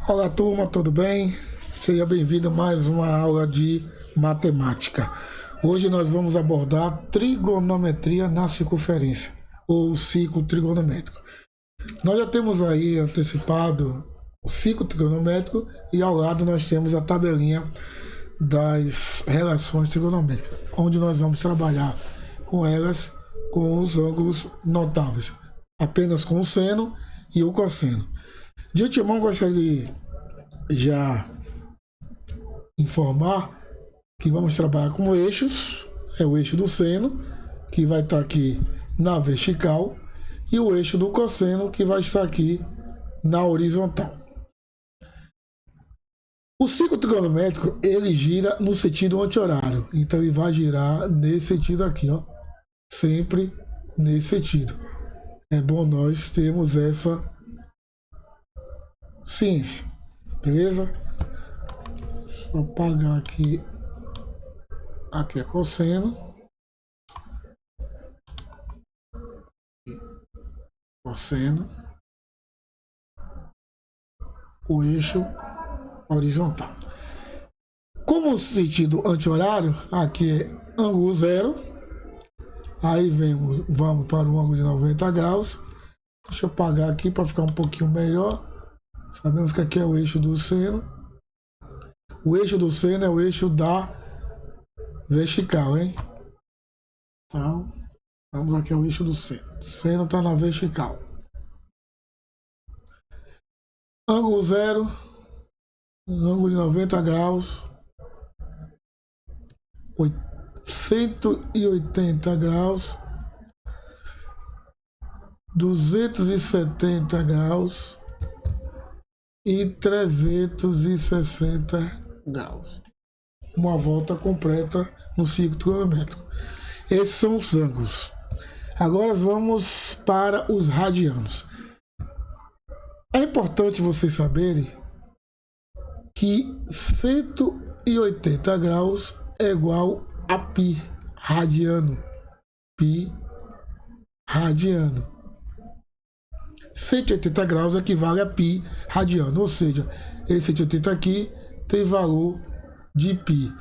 Olá turma, tudo bem? Seja bem-vindo a mais uma aula de matemática. Hoje nós vamos abordar trigonometria na circunferência, ou ciclo trigonométrico. Nós já temos aí antecipado o ciclo trigonométrico e ao lado nós temos a tabelinha das relações trigonométricas, onde nós vamos trabalhar com elas com os ângulos notáveis, apenas com o seno e o cosseno. De antemão, gostaria de já informar que vamos trabalhar com eixos. É o eixo do seno, que vai estar aqui na vertical, e o eixo do cosseno, que vai estar aqui na horizontal. O ciclo trigonométrico, ele gira no sentido anti-horário, então ele vai girar nesse sentido aqui, ó, sempre nesse sentido. É bom nós termos essa ciência, beleza? Deixa eu apagar aqui. Aqui é cosseno. Cosseno. O eixo horizontal. Como sentido anti-horário, aqui é ângulo zero. Aí vamos para o ângulo de 90 graus. Deixa eu apagar aqui para ficar um pouquinho melhor. Sabemos que aqui é o eixo do seno. O eixo do seno é o eixo da vertical, hein? Então, vamos aqui ao eixo do seno. O seno está na vertical. Ângulo zero, ângulo de 90 graus, 180 graus, 270 graus e 360 graus. Uma volta completa no ciclo trigonométrico. Esses são os ângulos. Agora vamos para os radianos. É importante vocês saberem que 180 graus é igual a π radiano. Π radiano. 180 graus equivale a π radiano, ou seja, esse 180 aqui tem valor de π.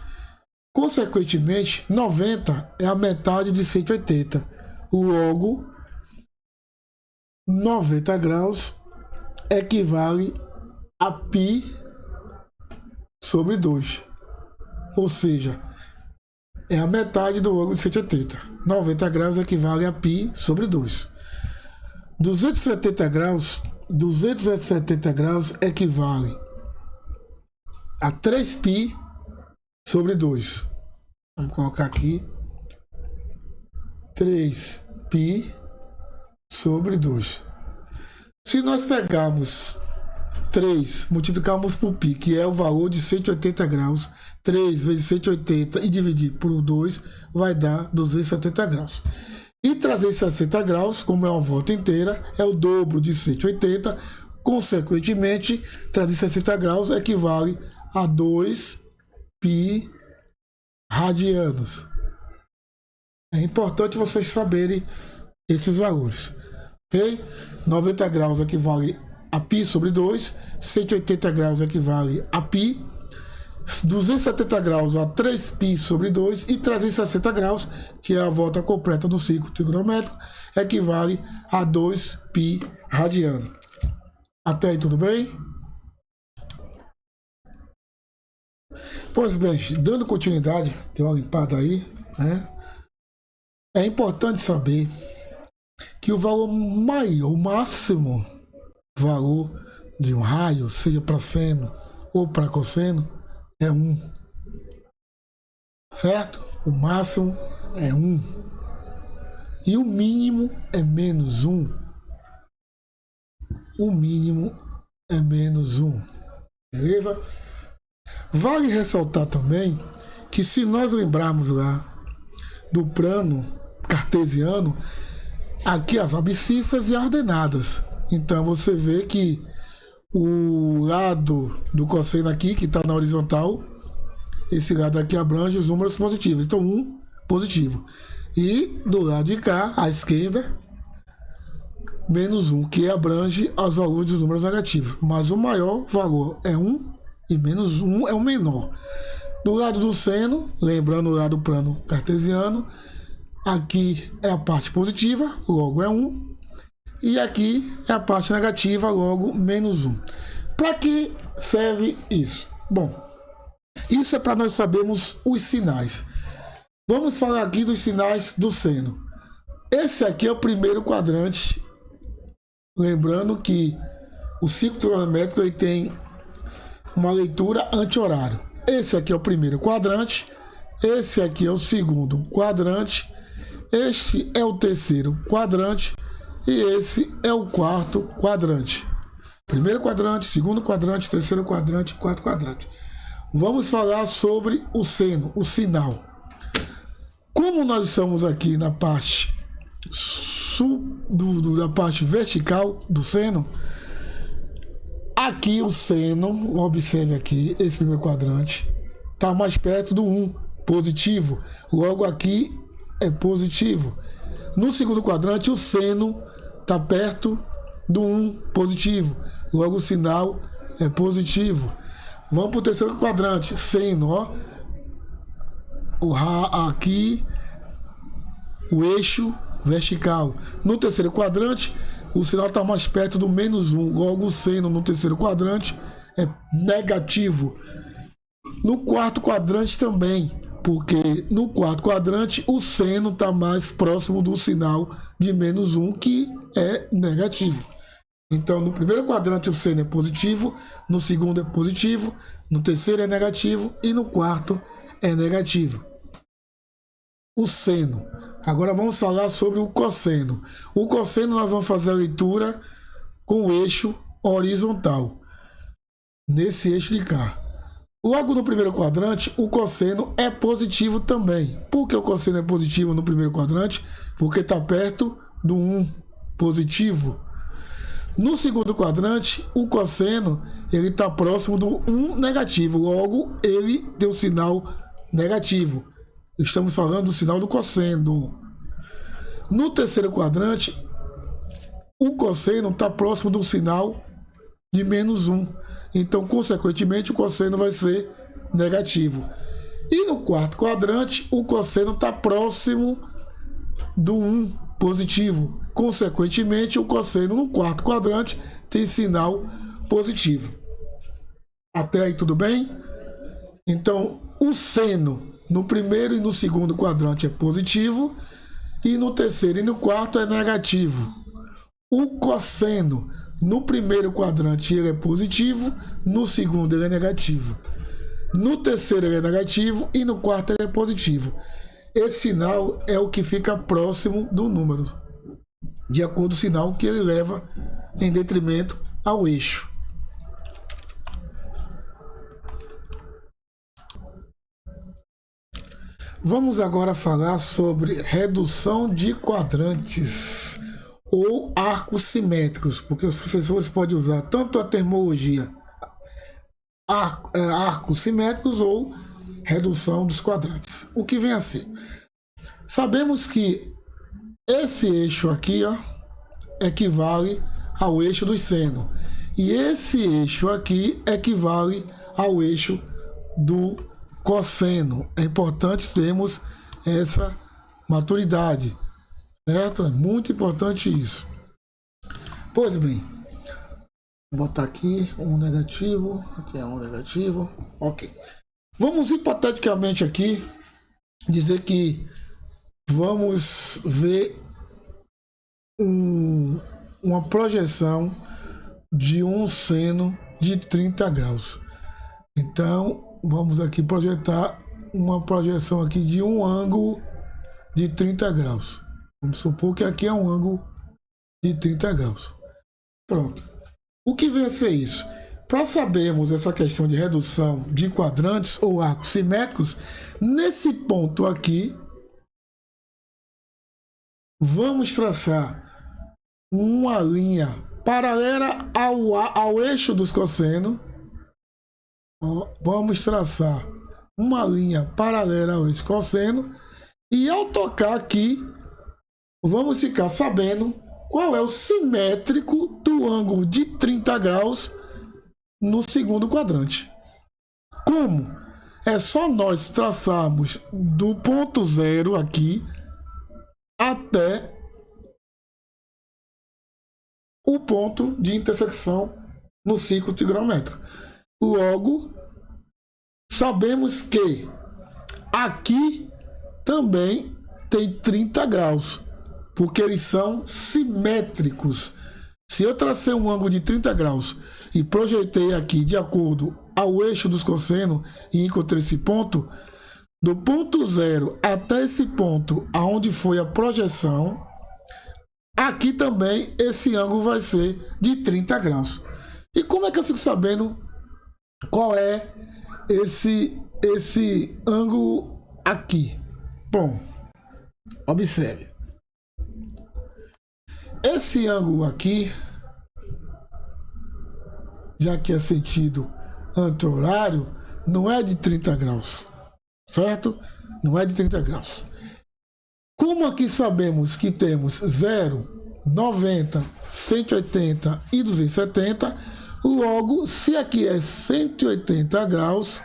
Consequentemente, 90 é a metade de 180. Logo, 90 graus equivale a π sobre 2. Ou seja, é a metade do ângulo de 180. 90 graus equivale a π sobre 2. 270 graus equivale a 3π sobre 2. Vamos colocar aqui 3π sobre 2. Se nós pegarmos 3, multiplicarmos por π, que é o valor de 180 graus, 3 vezes 180 e dividir por 2 vai dar 270 graus. E 360 graus, como é uma volta inteira, é o dobro de 180. Consequentemente, 360 graus equivale a 2π radianos. É importante vocês saberem esses valores. Ok? 90 graus equivale a π sobre 2. 180 graus equivale a π. 270 graus a 3π sobre 2 e 360 graus, que é a volta completa do ciclo trigonométrico, equivale a 2π radiano. Até aí tudo bem? Pois bem, dando continuidade, tem uma limpada aí, né? É importante saber que o valor maior, o máximo valor de um raio, seja para seno ou para cosseno, é 1. Certo? O máximo é 1. E o mínimo é menos 1. O mínimo é menos 1. Beleza? Vale ressaltar também que se nós lembrarmos lá do plano cartesiano, aqui as abscissas e as ordenadas. Então você vê que o lado do cosseno aqui, que está na horizontal, esse lado aqui abrange os números positivos. Então 1 positivo. E do lado de cá, à esquerda, menos 1, que abrange os valores dos números negativos. Mas o maior valor é 1 e menos 1 é o menor. Do lado do seno, lembrando o lado plano cartesiano, aqui é a parte positiva, logo é 1. E aqui é a parte negativa, logo menos 1. Para que serve isso? Bom, isso é para nós sabermos os sinais. Vamos falar aqui dos sinais do seno. Esse aqui é o primeiro quadrante. Lembrando que o ciclo trigonométrico ele tem uma leitura anti-horário. Esse aqui é o primeiro quadrante. Esse aqui é o segundo quadrante. Este é o terceiro quadrante. E esse é o quarto quadrante. Primeiro quadrante, segundo quadrante, terceiro quadrante, quarto quadrante. Vamos falar sobre o seno, o sinal. Como nós estamos aqui na parte da parte vertical do seno, aqui o seno, observe aqui, esse primeiro quadrante, está mais perto do 1, positivo. Logo aqui é positivo. No segundo quadrante, o seno está perto do 1, positivo. Logo o sinal é positivo. Vamos para o terceiro quadrante, seno, ó. Aqui o eixo vertical. No terceiro quadrante, o sinal está mais perto do menos 1. Logo o seno no terceiro quadrante é negativo. No quarto quadrante também, porque no quarto quadrante o seno está mais próximo do sinal de menos 1, que é negativo. Então, no primeiro quadrante o seno é positivo, no segundo é positivo, no terceiro é negativo e no quarto é negativo. O seno. Agora vamos falar sobre o cosseno. O cosseno nós vamos fazer a leitura com o eixo horizontal, nesse eixo de cá. Logo no primeiro quadrante, o cosseno é positivo também. Por que o cosseno é positivo no primeiro quadrante? Porque está perto do 1, positivo. No segundo quadrante, o cosseno ele está próximo do 1, negativo. Logo, ele tem um sinal negativo. Estamos falando do sinal do cosseno. No terceiro quadrante, o cosseno está próximo do sinal de menos 1. Então, consequentemente, o cosseno vai ser negativo. E no quarto quadrante, o cosseno está próximo do 1, positivo. Consequentemente, o cosseno no quarto quadrante tem sinal positivo. Até aí tudo bem? Então, o seno no primeiro e no segundo quadrante é positivo, e no terceiro e no quarto é negativo. O cosseno no primeiro quadrante ele é positivo, no segundo ele é negativo. No terceiro ele é negativo e no quarto ele é positivo. Esse sinal é o que fica próximo do número, de acordo com o sinal que ele leva em detrimento ao eixo. Vamos agora falar sobre redução de quadrantes ou arcos simétricos, porque os professores podem usar tanto a termologia arcos simétricos ou redução dos quadrantes. O que vem a ser? Sabemos que esse eixo aqui, ó, equivale ao eixo do seno, e esse eixo aqui equivale ao eixo do cosseno. É importante termos essa maturidade, certo? É muito importante isso. Pois bem, vou botar aqui um negativo, aqui é um negativo, ok. Vamos hipoteticamente aqui dizer que vamos ver uma projeção de um seno de 30 graus. Então, vamos aqui projetar uma projeção aqui de um ângulo de 30 graus. Vamos supor que aqui é um ângulo de 30 graus. Pronto. O que vem a ser isso? Para sabermos essa questão de redução de quadrantes ou arcos simétricos, nesse ponto aqui, vamos traçar uma linha paralela ao eixo dos cossenos. Vamos traçar uma linha paralela ao eixo cosseno, e ao tocar aqui, vamos ficar sabendo qual é o simétrico do ângulo de 30 graus no segundo quadrante. Como? É só nós traçarmos do ponto zero aqui até o ponto de intersecção no ciclo trigonométrico. Logo, sabemos que aqui também tem 30 graus, porque eles são simétricos. Se eu tracei um ângulo de 30 graus e projetei aqui de acordo ao eixo dos cossenos e encontrei esse ponto, do ponto zero até esse ponto aonde foi a projeção, aqui também esse ângulo vai ser de 30 graus. E como é que eu fico sabendo qual é esse ângulo aqui? Bom, observe. Esse ângulo aqui, já que é sentido anti-horário, não é de 30 graus, certo? Não é de 30 graus. Como aqui sabemos que temos 0, 90, 180 e 270, logo, se aqui é 180 graus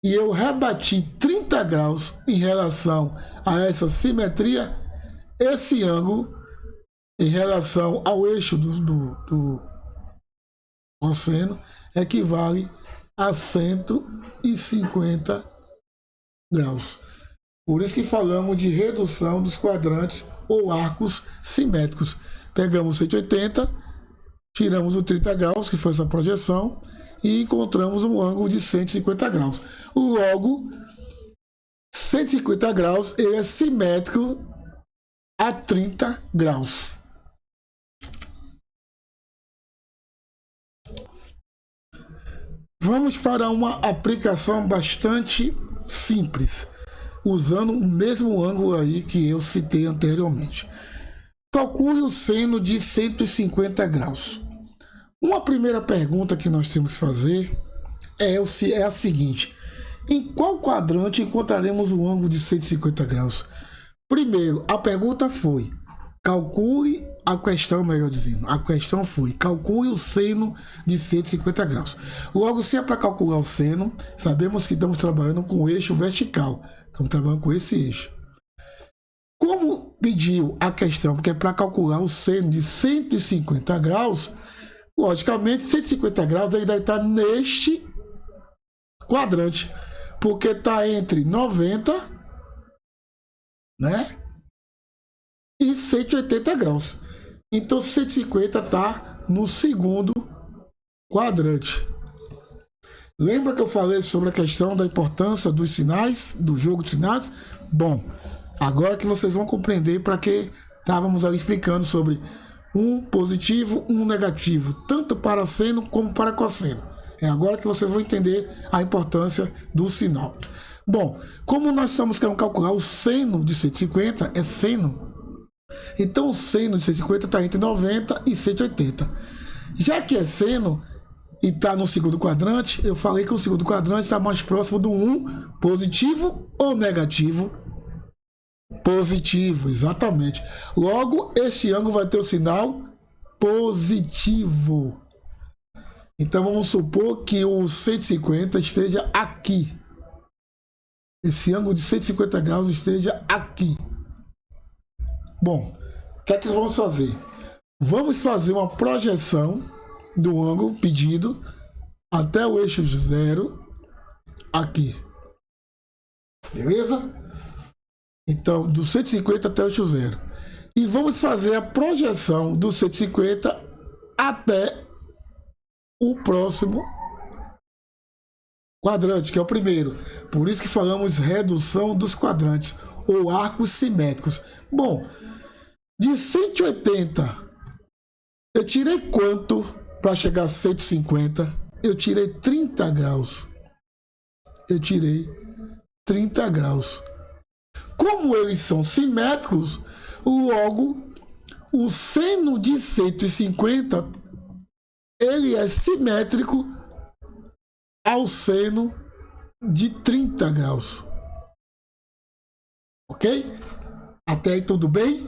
e eu rebati 30 graus em relação a essa simetria, esse ângulo em relação ao eixo do cosseno equivale a 150 graus. Por isso que falamos de redução dos quadrantes ou arcos simétricos. Pegamos 180, tiramos o 30 graus, que foi essa projeção, e encontramos um ângulo de 150 graus. Logo, 150 graus ele é simétrico a 30 graus. Vamos para uma aplicação bastante simples, usando o mesmo ângulo aí que eu citei anteriormente. Calcule o seno de 150 graus. Uma primeira pergunta que nós temos que fazer é a seguinte: em qual quadrante encontraremos o ângulo de 150 graus? Primeiro, a pergunta foi: calcule a questão, melhor dizendo. A questão foi: calcule o seno de 150 graus. Logo, se é para calcular o seno, sabemos que estamos trabalhando com o eixo vertical. Estamos trabalhando com esse eixo. Como pediu a questão, porque é para calcular o seno de 150 graus, logicamente, 150 graus ele deve estar neste quadrante, porque está entre 90, né, e 180 graus. Então 150 está no segundo quadrante. Lembra que eu falei sobre a questão da importância dos sinais, do jogo de sinais? Bom, agora que vocês vão compreender para que estávamos ali explicando sobre um positivo, um negativo, tanto para seno como para cosseno. É agora que vocês vão entender a importância do sinal. Bom, como nós estamos querendo calcular o seno de 150, é seno. Então o seno de 150 está entre 90 e 180. Já que é seno e está no segundo quadrante, eu falei que o segundo quadrante está mais próximo do 1, positivo ou negativo? Positivo, exatamente. Logo, este ângulo vai ter o sinal positivo. Então vamos supor que o 150 esteja aqui. Esse ângulo de 150 graus esteja aqui. Bom, o que é que vamos fazer? Vamos fazer uma projeção do ângulo pedido até o eixo zero aqui. Beleza? Então, do 150 até o eixo zero. E vamos fazer a projeção do 150 até o próximo quadrante, que é o primeiro. Por isso que falamos redução dos quadrantes ou arcos simétricos. Bom, de 180 eu tirei quanto para chegar a 150? Eu tirei 30 graus. Eu tirei 30 graus. Como eles são simétricos, logo o seno de 150 ele é simétrico ao seno de 30 graus. Ok? Até aí tudo bem?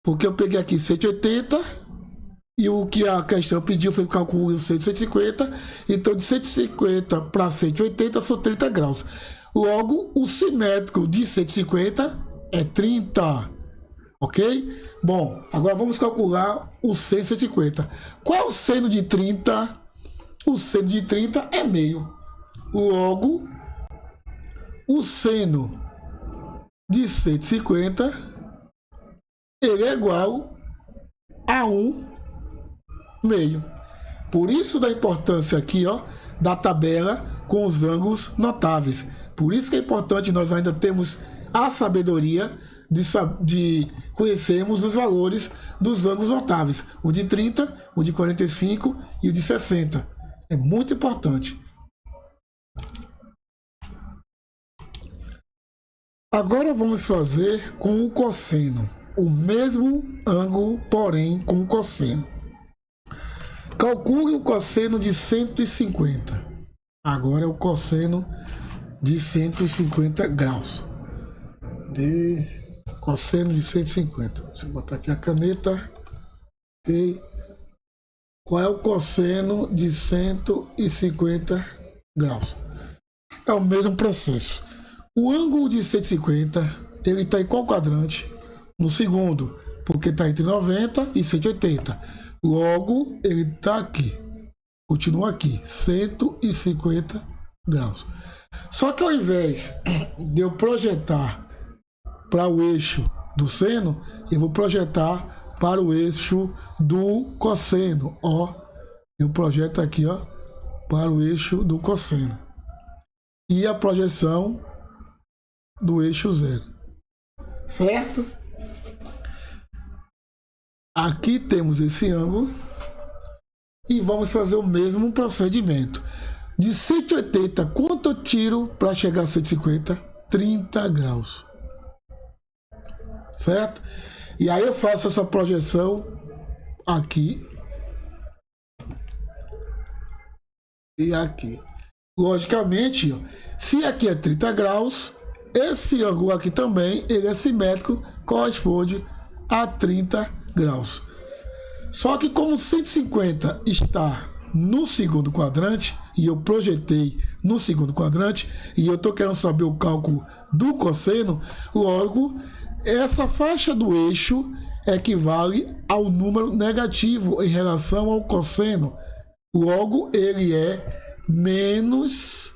Porque eu peguei aqui 180 e o que a questão pediu foi calcular o 150. Então de 150 para 180 são 30 graus. Logo, o simétrico de 150 é 30. Ok? Bom, agora vamos calcular o seno de 150. Qual é o seno de 30? O seno de 30 é meio. Logo, o seno de 150 ele é igual a 1 meio. Por isso da importância aqui, ó, da tabela com os ângulos notáveis. Por isso que é importante nós ainda temos a sabedoria de conhecermos os valores dos ângulos notáveis. O de 30, o de 45 e o de 60. É muito importante. Agora vamos fazer com o cosseno. O mesmo ângulo, porém com o cosseno. Calcule o cosseno de 150. Agora é o cosseno de 150 graus. Cosseno de 150. Deixa eu botar aqui a caneta. Ok. Qual é o cosseno de 150 graus? É o mesmo processo. O ângulo de 150, ele está em qual quadrante? No segundo, porque está entre 90 e 180. Logo, ele está aqui. Continua aqui, 150 graus. Só que ao invés de eu projetar para o eixo do seno, eu vou projetar para o eixo do cosseno. Ó, eu projeto aqui, ó, para o eixo do cosseno. E a projeção do eixo zero. Certo? Aqui temos esse ângulo e vamos fazer o mesmo procedimento. De 180, quanto eu tiro para chegar a 150? 30 graus. Certo? E aí eu faço essa projeção aqui e aqui. Logicamente, se aqui é 30 graus, esse ângulo aqui também, ele é simétrico, corresponde a 30 graus. Só que como 150 está no segundo quadrante, e eu projetei no segundo quadrante, e eu estou querendo saber o cálculo do cosseno, logo, essa faixa do eixo equivale ao número negativo em relação ao cosseno. Logo, ele é menos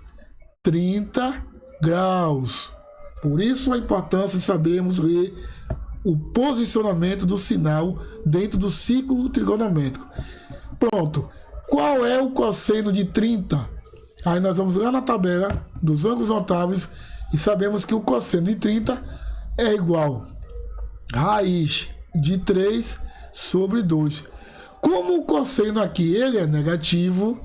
30 graus. Por isso a importância de sabermos ler o posicionamento do sinal dentro do círculo trigonométrico. Pronto. Qual é o cosseno de 30? Aí nós vamos lá na tabela dos ângulos notáveis e sabemos que o cosseno de 30 é igual a raiz de 3 sobre 2. Como o cosseno aqui ele é negativo,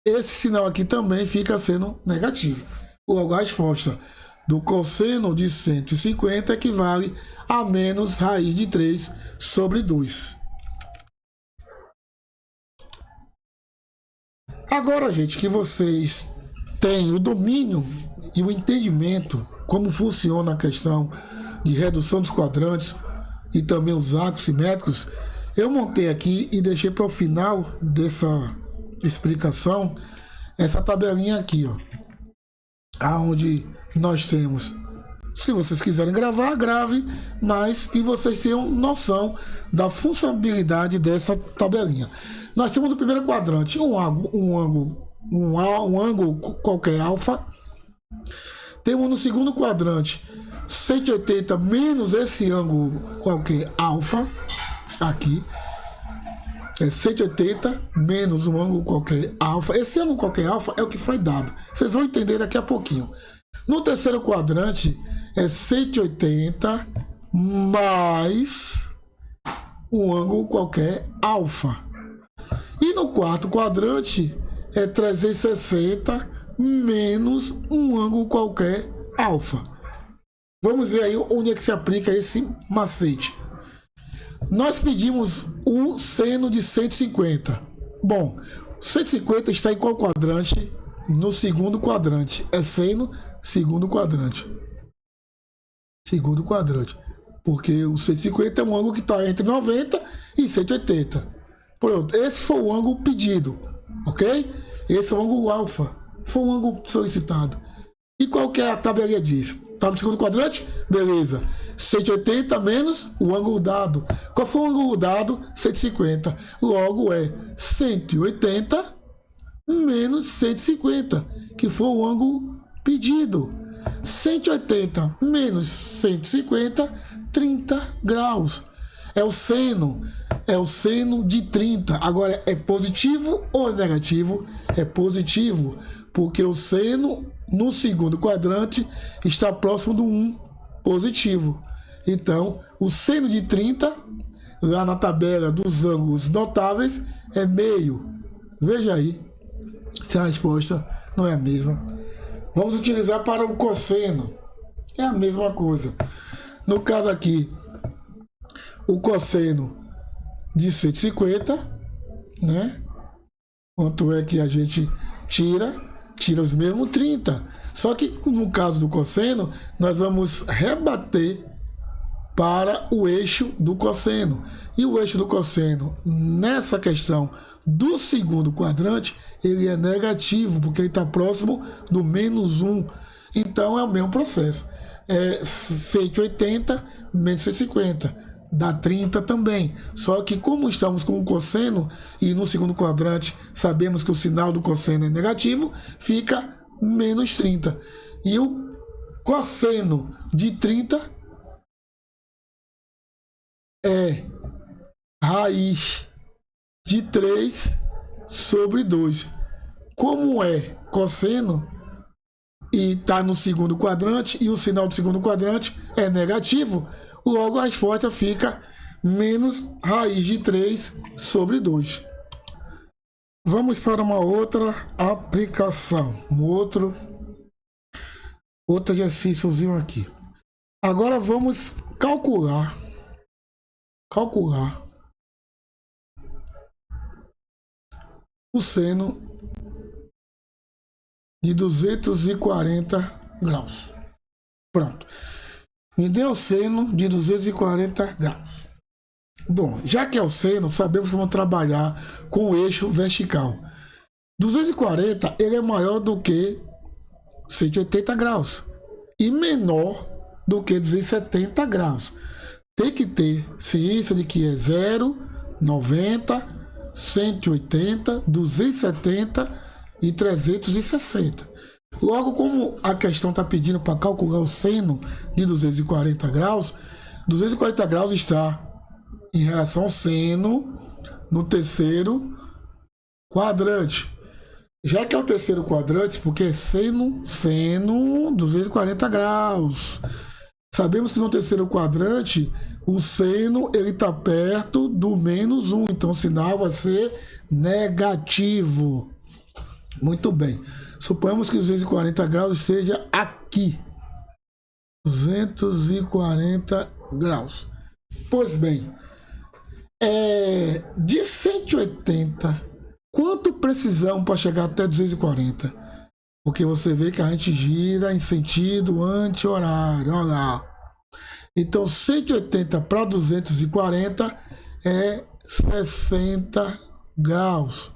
esse sinal aqui também fica sendo negativo. Logo, a resposta do cosseno de 150 equivale a menos raiz de 3 sobre 2. Agora, gente, que vocês têm o domínio e o entendimento como funciona a questão de redução dos quadrantes e também os arcos simétricos, eu montei aqui e deixei para o final dessa explicação essa tabelinha aqui, ó, aonde nós temos, se vocês quiserem gravar, grave, mas que vocês tenham noção da funcionalidade dessa tabelinha. Nós temos no primeiro quadrante um ângulo qualquer alfa. Temos no segundo quadrante 180 menos esse ângulo qualquer alfa. Aqui é 180 menos um ângulo qualquer alfa. Esse ângulo qualquer alfa é o que foi dado. Vocês vão entender daqui a pouquinho. No terceiro quadrante é 180 mais um ângulo qualquer alfa. E no quarto quadrante é 360 menos um ângulo qualquer alfa. Vamos ver aí onde é que se aplica esse macete. Nós pedimos o seno de 150. Bom, 150 está em qual quadrante? No segundo quadrante. É seno, segundo quadrante. Segundo quadrante. Porque o 150 é um ângulo que está entre 90 e 180. Pronto, esse foi o ângulo pedido, ok? Esse é o ângulo alfa, foi o ângulo solicitado. E qual que é a tabelinha disso? Tá no segundo quadrante? Beleza. 180 menos o ângulo dado. Qual foi o ângulo dado? 150. Logo é 180 menos 150, que foi o ângulo pedido. 180 menos 150, 30 graus. É o seno de 30. Agora, é positivo ou é negativo? É positivo, porque o seno no segundo quadrante está próximo do 1, positivo. Então, o seno de 30, lá na tabela dos ângulos notáveis, é meio. Veja aí se a resposta não é a mesma. Vamos utilizar para o cosseno. É a mesma coisa. No caso aqui, o cosseno de 150, né? Quanto é que a gente tira os mesmos 30. Só que no caso do cosseno, nós vamos rebater para o eixo do cosseno. E o eixo do cosseno, nessa questão do segundo quadrante, ele é negativo, porque ele está próximo do menos 1. Então é o mesmo processo. É 180 menos 150. Dá 30 também. Só que como estamos com o cosseno e no segundo quadrante sabemos que o sinal do cosseno é negativo, fica menos 30. E o cosseno de 30 é raiz de 3 sobre 2. Como é cosseno e está no segundo quadrante e o sinal do segundo quadrante é negativo, logo a resposta fica menos raiz de 3 sobre 2. Vamos para uma outra aplicação, outro exercíciozinho aqui. Agora vamos calcular o seno de 240 graus. Pronto. Me deu o seno de 240 graus. Bom, já que é o seno, sabemos que vamos trabalhar com o eixo vertical. 240 ele é maior do que 180 graus e menor do que 270 graus. Tem que ter ciência de que é 0, 90, 180, 270 e 360. Logo, como a questão está pedindo para calcular o seno de 240 graus, 240 graus está em relação ao seno no terceiro quadrante. Já que é o terceiro quadrante, porque é seno 240 graus. Sabemos que no terceiro quadrante o seno ele está perto do menos 1, então o sinal vai ser negativo. Muito bem. Suponhamos que 240 graus esteja aqui. 240 graus. Pois bem, de 180, quanto precisamos para chegar até 240? Porque você vê que a gente gira em sentido anti-horário. Olha lá. Então, 180 para 240 é 60 graus.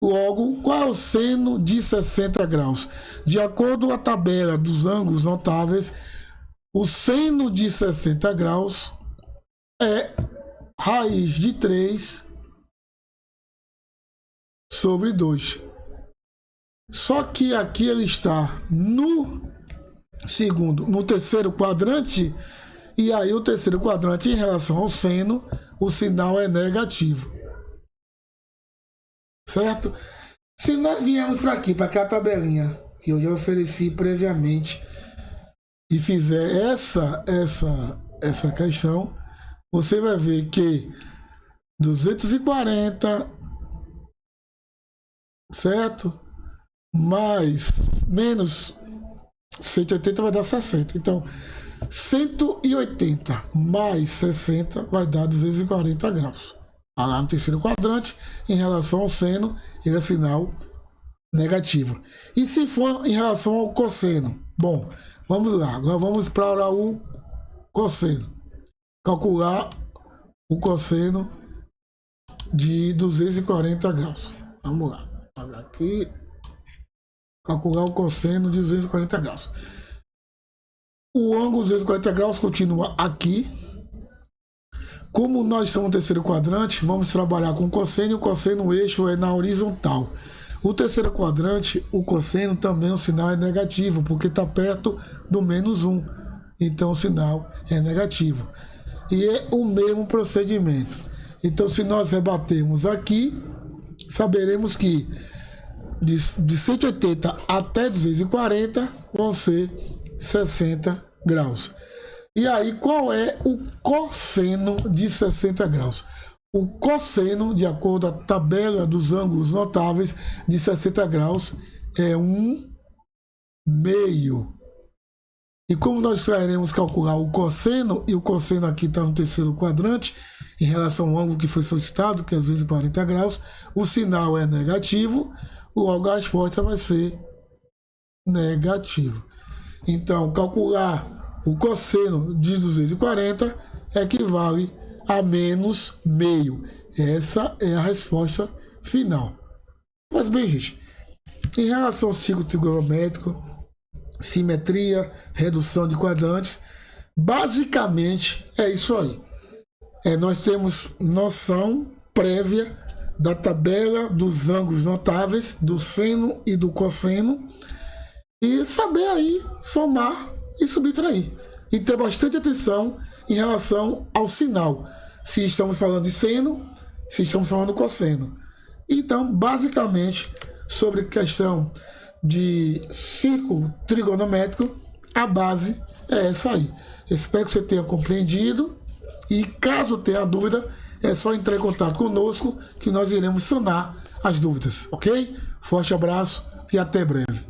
Logo, qual é o seno de 60 graus? De acordo com a tabela dos ângulos notáveis, o seno de 60 graus é raiz de 3 sobre 2. Só que aqui ele está no terceiro quadrante, e aí o terceiro quadrante em relação ao seno, o sinal é negativo. Certo? Se nós viemos para aqui, para aquela tabelinha que eu já ofereci previamente e fizer essa questão, você vai ver que 240, certo? Mais menos 180 vai dar 60. Então, 180 mais 60 vai dar 240 graus. Lá no terceiro quadrante, em relação ao seno, ele é sinal negativo. E se for em relação ao cosseno? Bom, vamos lá. Agora vamos para o cosseno. calcular o cosseno de 240 graus. Vamos lá. Aqui. Calcular o cosseno de 240 graus. O ângulo de 240 graus continua aqui. Como nós estamos no terceiro quadrante, vamos trabalhar com o cosseno, e o cosseno o eixo é na horizontal. O terceiro quadrante, o cosseno também o sinal é negativo, porque está perto do -1. Então o sinal é negativo. E é o mesmo procedimento. Então se nós rebatermos aqui, saberemos que de 180 até 240 vão ser 60 graus. E aí, qual é o cosseno de 60 graus? O cosseno, de acordo com a tabela dos ângulos notáveis, de 60 graus é 1/2. E como nós iremos calcular o cosseno, e o cosseno aqui está no terceiro quadrante, em relação ao ângulo que foi solicitado, que é 240 graus, o sinal é negativo, logo a resposta vai ser negativo. Então, calcular o cosseno de 240 equivale a -0,5. Essa é a resposta final. Mas bem, gente, em relação ao ciclo trigonométrico, simetria, redução de quadrantes, basicamente é isso aí. Nós temos noção prévia da tabela dos ângulos notáveis, do seno e do cosseno, e saber aí somar e subtrair. E ter bastante atenção em relação ao sinal. Se estamos falando de seno, se estamos falando de cosseno. Então, basicamente, sobre questão de círculo trigonométrico, a base é essa aí. Espero que você tenha compreendido. E caso tenha dúvida, é só entrar em contato conosco que nós iremos sanar as dúvidas, ok? Forte abraço e até breve.